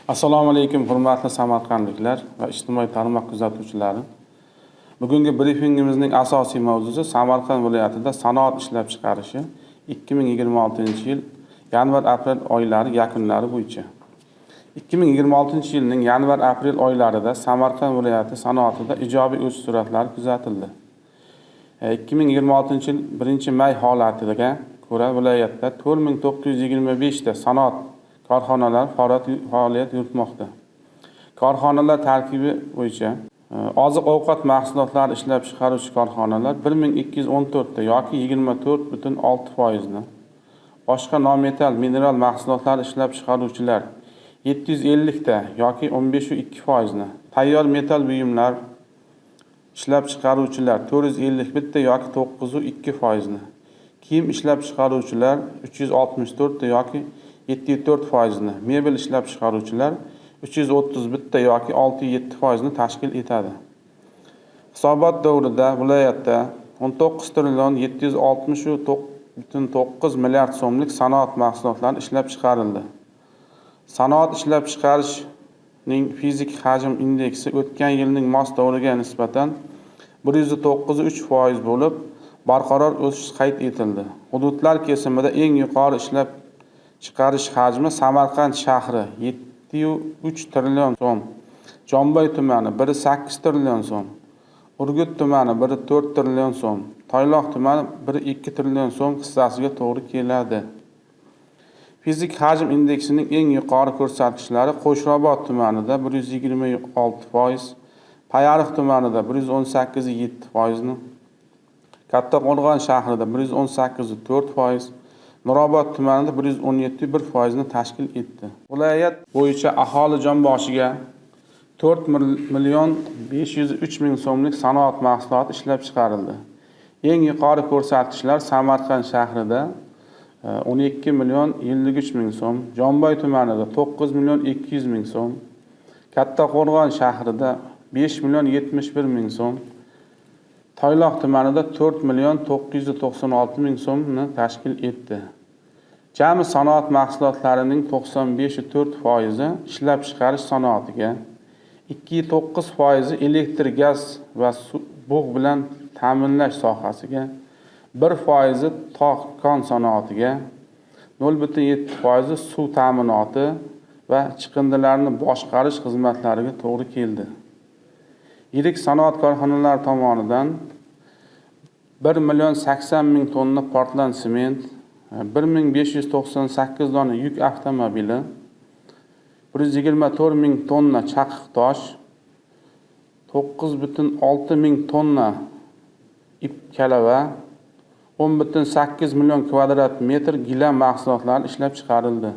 Assalomu alaykum, hurmatli samarqandliklar va ijtimoiy tarmoq kuzatuvchilari. Bugungi brifingimizning asosiy mavzusi Samarqand viloyatida sanoat ishlab chiqarishi 2026-yil yanvar-aprel oylari yakunlari bo'yicha. 2026-yilning yanvar-aprel oylarida Samarqand viloyati sanoatida ijobiy o'sish sur'atlari kuzatildi. 2026-yil 1-may holatiga ko'ra viloyatda 4925 ta sanoat korxonalar faoliyat yuritmoqda. Korxonalar tarkibi bo'yicha oziq-ovqat mahsulotlari ishlab chiqaruvchi korxonalar 1214 ta yoki 24,6% ni, boshqa non-metall mineral mahsulotlar ishlab chiqaruvchilar 750 ta yoki 15,2% ni, tayyor metall buyumlar ishlab chiqaruvchilar 451 ta yoki 9,2% ni, kiyim ishlab chiqaruvchilar 364 ta yoki 7,4% ni, mebel ishlab chiqaruvchilar 331 ta yoki 6,7% ni tashkil etadi. Hisobot davrida viloyatda 19 trillion 760,9 milliard so'mlik sanoat mahsulotlari ishlab chiqarildi. Sanoat ishlab chiqarishning fizik hajm indeksi o'tgan yilning mos davriga nisbatan 109,3% bo'lib, barqaror o'sish qayd etildi. Hududlar kesimida eng yuqori ishlab chiqarish hajmi Samarqand shahri 7,3 trillion so'm, Jomboy tumani 1,8 trillion so'm, Urgut tumani 1,4 trillion so'm, Toyloq tumani 1,2 trillion so'm hissasiga to'g'ri keladi. Fizik hajm indeksining eng yuqori ko'rsatkichlari Qo'shrabot tumanida 126%, Payariq tumanida 118,7% ni, Kattaqo'rg'on shahrida 118,4%, Nurobod tumanida 117,1% ni tashkil etdi. Viloyat bo'yicha aholi jon boshiga 4,503,000 so'mlik sanoat mahsuloti ishlab chiqarildi. Eng yuqori ko'rsatkichlar Samarqand shahrida 12,53,000 so'm, Jomboy tumanida 9,200,000 so'm, Kattaqo'rg'on shahrida 5,71,000 so'm, Toyloq tumanida 4,996,000 so'mni tashkil etdi. Jami sanoat mahsulotlarining 95,4% ishlab chiqarish sanoatiga, 2,9% elektr gaz va bug' bilan ta'minlash sohasiga, 1% tog' kon sanoatiga, 0,7% suv ta'minoti va chiqindilarni boshqarish xizmatlariga to'g'ri keldi. Yirik sanoat korxonalari tomonidan 1,80,000 tonna Portland sement, 1,598 dona yuk avtomobili, 124,000 tonna chaqiq tosh, 9,6 tonna ip kalava, 10,8 million kvadrat metr gilam mahsulotlari ishlab chiqarildi.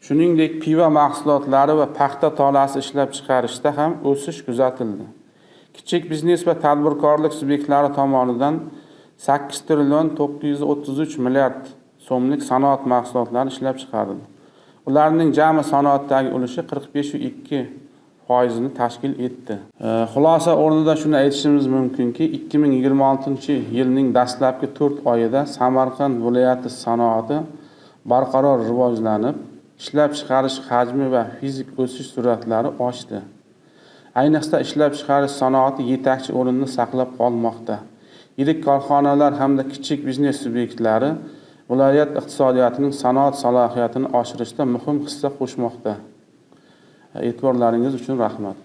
Shuningdek, pivo mahsulotlari va paxta tolasi ishlab chiqarishda ham o'sish kuzatildi. Kichik biznes va tadbirkorlik subyektlari tomonidan 8 trillion 933 milliard so'mlik sanoat mahsulotlari ishlab chiqarildi. Ularning jami sanoatdagi ulushi 45,2% ni tashkil etdi. Xulosa o'rnida shuni aytishimiz mumkinki, 2026-yilning dastlabki 4 oyida Samarqand viloyati sanoati barqaror rivojlanib, ishlab chiqarish hajmi va fizik o'sish sur'atlari oshdi. Ayniqsa ishlab chiqarish sanoati yetakchi o'rinni saqlab qolmoqda. Yirik korxonalar hamda kichik biznes subyektlari viloyat iqtisodiyotining sanoat salohiyatini oshirishda muhim hissa qo'shmoqda. E'tiborlaringiz uchun rahmat.